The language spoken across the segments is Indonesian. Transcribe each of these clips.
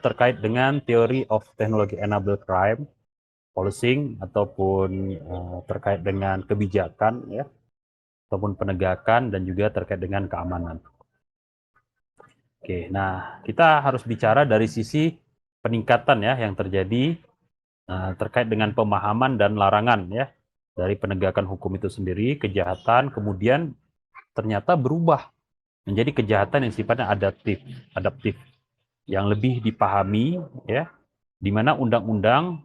terkait dengan teori of technology enabled crime, policing, ataupun terkait dengan kebijakan, ya, ataupun penegakan, dan juga terkait dengan keamanan. Oke, nah kita harus bicara dari sisi peningkatan ya yang terjadi terkait dengan pemahaman dan larangan ya dari penegakan hukum itu sendiri, kejahatan kemudian ternyata berubah menjadi kejahatan yang sifatnya adaptif yang lebih dipahami ya, di mana undang-undang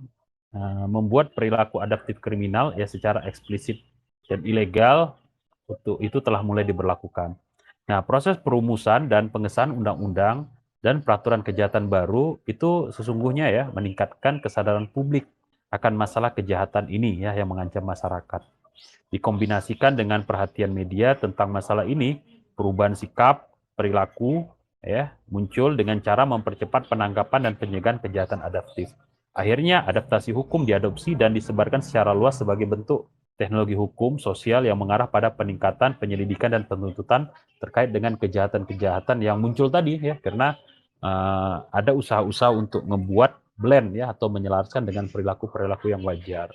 membuat perilaku adaptif kriminal ya secara eksplisit dan ilegal itu telah mulai diberlakukan. Nah, proses perumusan dan pengesahan undang-undang dan peraturan kejahatan baru itu sesungguhnya ya meningkatkan kesadaran publik akan masalah kejahatan ini ya yang mengancam masyarakat. Dikombinasikan dengan perhatian media tentang masalah ini, perubahan sikap, perilaku ya muncul dengan cara mempercepat penangkapan dan pencegahan kejahatan adaptif. Akhirnya adaptasi hukum diadopsi dan disebarkan secara luas sebagai bentuk teknologi hukum sosial yang mengarah pada peningkatan penyelidikan dan penuntutan terkait dengan kejahatan-kejahatan yang muncul tadi ya, karena ada usaha-usaha untuk membuat blend ya atau menyelaraskan dengan perilaku-perilaku yang wajar.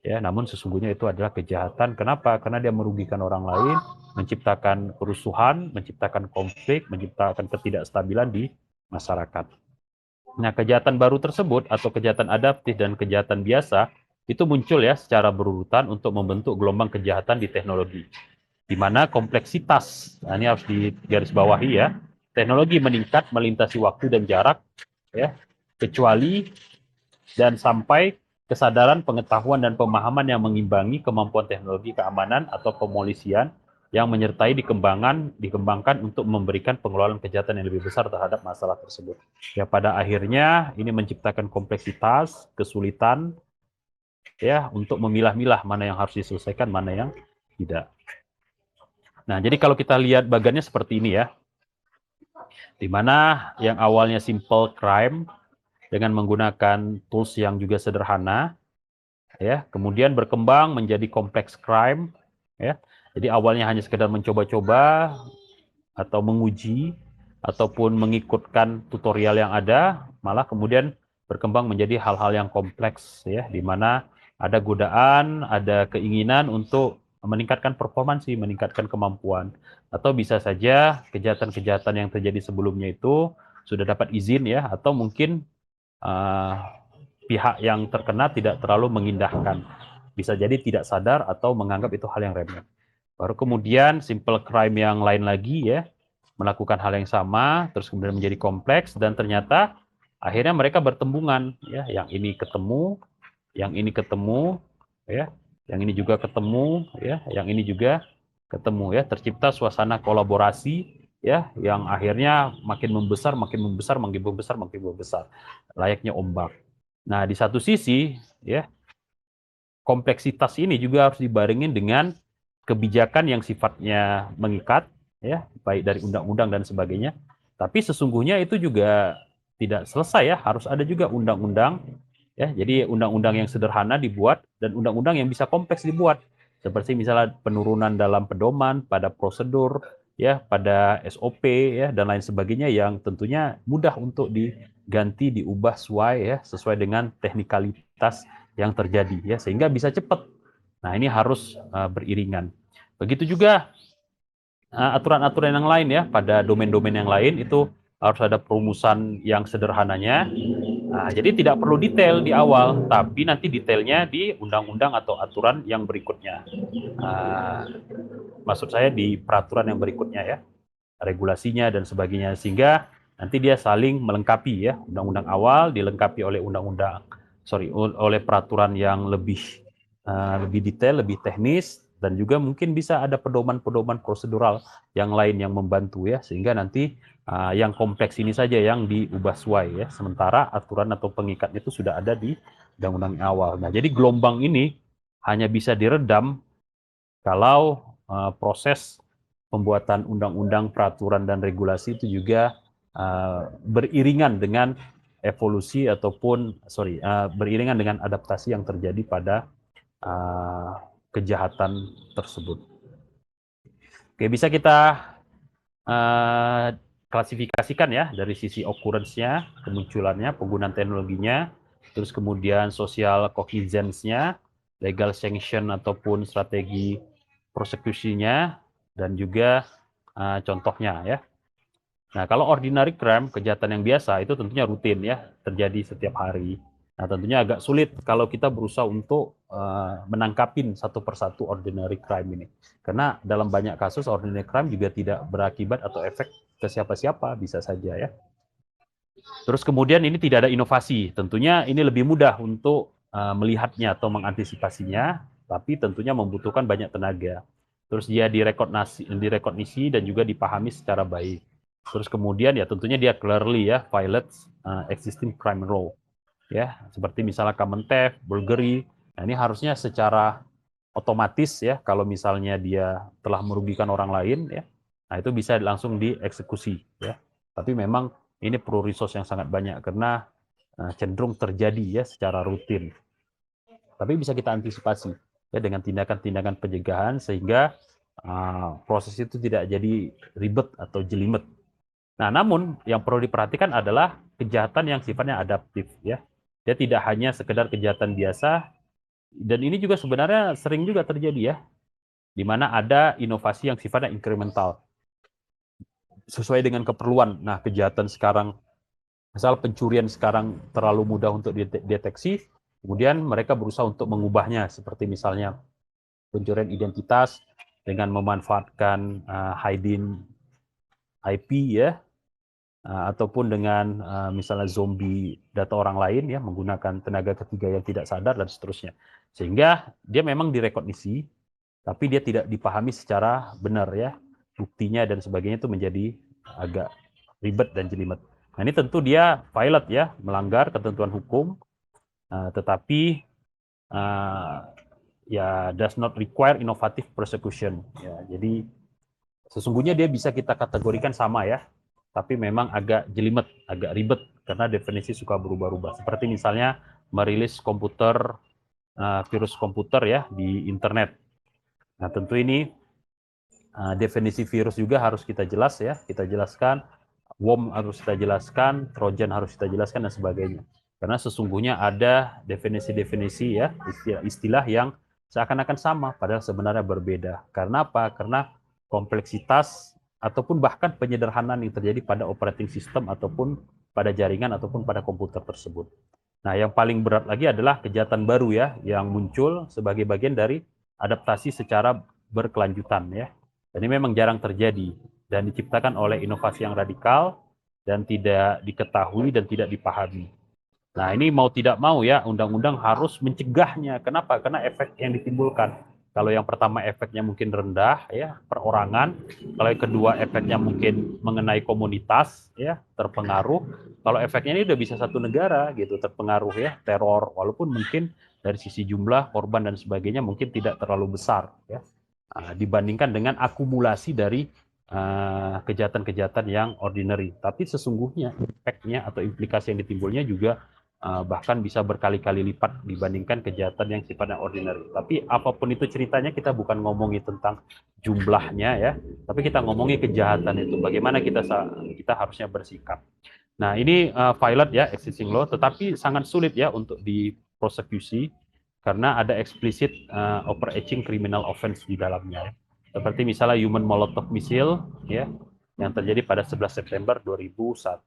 Ya, namun sesungguhnya itu adalah kejahatan. Kenapa? Karena dia merugikan orang lain, menciptakan kerusuhan, menciptakan konflik, menciptakan ketidakstabilan di masyarakat. Nah, kejahatan baru tersebut atau kejahatan adaptif dan kejahatan biasa itu muncul ya secara berurutan untuk membentuk gelombang kejahatan di teknologi. Di mana kompleksitas, nah ini harus digarisbawahi ya, teknologi meningkat melintasi waktu dan jarak ya, kecuali dan sampai kesadaran, pengetahuan, dan pemahaman yang mengimbangi kemampuan teknologi keamanan atau pemolisian yang menyertai dikembangkan untuk memberikan pengelolaan kejahatan yang lebih besar terhadap masalah tersebut. Ya, pada akhirnya ini menciptakan kompleksitas, kesulitan, ya, untuk memilah-milah mana yang harus diselesaikan, mana yang tidak. Nah, jadi kalau kita lihat bagannya seperti ini ya, di mana yang awalnya simple crime dengan menggunakan tools yang juga sederhana, ya, kemudian berkembang menjadi kompleks crime, ya. Jadi awalnya hanya sekedar mencoba-coba atau menguji ataupun mengikutkan tutorial yang ada, malah kemudian berkembang menjadi hal-hal yang kompleks ya, di mana ada godaan, ada keinginan untuk meningkatkan performansi, meningkatkan kemampuan, atau bisa saja kejahatan-kejahatan yang terjadi sebelumnya itu sudah dapat izin ya, atau mungkin pihak yang terkena tidak terlalu mengindahkan. Bisa jadi tidak sadar atau menganggap itu hal yang remeh. Baru kemudian simple crime yang lain lagi ya, melakukan hal yang sama, terus kemudian menjadi kompleks, dan ternyata akhirnya mereka bertembungan. Ya, yang ini ketemu, ya, yang ini juga ketemu, ya, yang ini juga ketemu ya, tercipta suasana kolaborasi ya, yang akhirnya makin membesar, makin membesar, makin membesar, makin membesar, layaknya ombak. Nah, di satu sisi, ya, kompleksitas ini juga harus dibarengin dengan kebijakan yang sifatnya mengikat, ya, baik dari undang-undang dan sebagainya. Tapi sesungguhnya itu juga tidak selesai ya, harus ada juga undang-undang, ya. Jadi undang-undang yang sederhana dibuat dan undang-undang yang bisa kompleks dibuat. Seperti misalnya penurunan dalam pedoman, pada prosedur, ya, pada SOP, ya, dan lain sebagainya yang tentunya mudah untuk diganti, diubah sesuai dengan teknikalitas yang terjadi ya, sehingga bisa cepat. Nah, ini harus beriringan. Begitu juga aturan-aturan yang lain ya, pada domain-domain yang lain itu harus ada perumusan yang sederhananya. Nah, jadi tidak perlu detail di awal, tapi nanti detailnya di undang-undang atau aturan yang berikutnya. Maksud saya di peraturan yang berikutnya ya, regulasinya dan sebagainya, sehingga nanti dia saling melengkapi ya, undang-undang awal dilengkapi oleh oleh peraturan yang lebih detail, lebih teknis, dan juga mungkin bisa ada pedoman-pedoman prosedural yang lain yang membantu ya, sehingga nanti yang kompleks ini saja yang diubah sesuai ya, sementara aturan atau pengikat itu sudah ada di undang-undang awal. Nah, jadi gelombang ini hanya bisa diredam kalau proses pembuatan undang-undang, peraturan, dan regulasi itu juga beriringan dengan evolusi ataupun beriringan dengan adaptasi yang terjadi pada kejahatan tersebut. Oke, bisa kita klasifikasikan ya dari sisi occurrence-nya, kemunculannya, penggunaan teknologinya, terus kemudian social cognizance-nya, legal sanction ataupun strategi prosekusinya, dan juga contohnya ya. Nah, kalau ordinary crime, kejahatan yang biasa, itu tentunya rutin ya, terjadi setiap hari. Nah, tentunya agak sulit kalau kita berusaha untuk menangkapin satu persatu ordinary crime ini. Karena dalam banyak kasus ordinary crime juga tidak berakibat atau efek ke siapa-siapa, bisa saja ya. Terus kemudian ini tidak ada inovasi. Tentunya ini lebih mudah untuk melihatnya atau mengantisipasinya, tapi tentunya membutuhkan banyak tenaga. Terus dia direkognisi dan juga dipahami secara baik. Terus kemudian ya tentunya dia clearly ya violates existing crime law. Ya, seperti misalnya common theft, burglary. Nah, ini harusnya secara otomatis ya kalau misalnya dia telah merugikan orang lain ya. Nah, itu bisa langsung dieksekusi ya. Tapi memang ini perlu resource yang sangat banyak karena cenderung terjadi ya secara rutin. Tapi bisa kita antisipasi ya dengan tindakan-tindakan pencegahan sehingga proses itu tidak jadi ribet atau jelimet. Nah, namun yang perlu diperhatikan adalah kejahatan yang sifatnya adaptif ya. Dia tidak hanya sekedar kejahatan biasa dan ini juga sebenarnya sering juga terjadi ya, di mana ada inovasi yang sifatnya incremental sesuai dengan keperluan. Nah, kejahatan sekarang, misal pencurian sekarang terlalu mudah untuk dideteksi, kemudian mereka berusaha untuk mengubahnya, seperti misalnya pencurian identitas dengan memanfaatkan hiding IP ya, ataupun dengan misalnya zombie data orang lain ya, menggunakan tenaga ketiga yang tidak sadar dan seterusnya. Sehingga dia memang direkognisi, tapi dia tidak dipahami secara benar ya, buktinya dan sebagainya itu menjadi agak ribet dan jelimet. Nah, ini tentu dia violate ya, melanggar ketentuan hukum, tetapi ya does not require innovative prosecution. Ya, jadi sesungguhnya dia bisa kita kategorikan sama ya, tapi memang agak jelimet, agak ribet karena definisi suka berubah-ubah. Seperti misalnya merilis virus komputer ya di internet. Nah, tentu ini definisi virus juga harus kita jelas ya, kita jelaskan, worm harus kita jelaskan, trojan harus kita jelaskan dan sebagainya. Karena sesungguhnya ada definisi-definisi ya, istilah-istilah yang seakan-akan sama padahal sebenarnya berbeda. Karena apa? Karena kompleksitas ataupun bahkan penyederhanaan yang terjadi pada operating system ataupun pada jaringan ataupun pada komputer tersebut. Nah, yang paling berat lagi adalah kejahatan baru ya yang muncul sebagai bagian dari adaptasi secara berkelanjutan ya. Dan ini memang jarang terjadi dan diciptakan oleh inovasi yang radikal dan tidak diketahui dan tidak dipahami. Nah, ini mau tidak mau ya, undang-undang harus mencegahnya. Kenapa? Karena efek yang ditimbulkan. Kalau yang pertama efeknya mungkin rendah ya, perorangan. Kalau yang kedua efeknya mungkin mengenai komunitas ya, terpengaruh. Kalau efeknya ini udah bisa satu negara gitu terpengaruh ya, teror walaupun mungkin dari sisi jumlah korban dan sebagainya mungkin tidak terlalu besar ya. Dibandingkan dengan akumulasi dari kejahatan-kejahatan yang ordinary. Tapi sesungguhnya efeknya atau implikasi yang ditimbulnya juga bahkan bisa berkali-kali lipat dibandingkan kejahatan yang sifatnya ordinary. Tapi apapun itu ceritanya, kita bukan ngomongin tentang jumlahnya ya, tapi kita ngomongin kejahatan itu. Bagaimana kita harusnya bersikap. Nah, ini violate ya existing law, tetapi sangat sulit ya untuk diprosekusi karena ada eksplisit overarching criminal offense di dalamnya. Seperti misalnya human molotov missile ya yang terjadi pada 11 September 2001.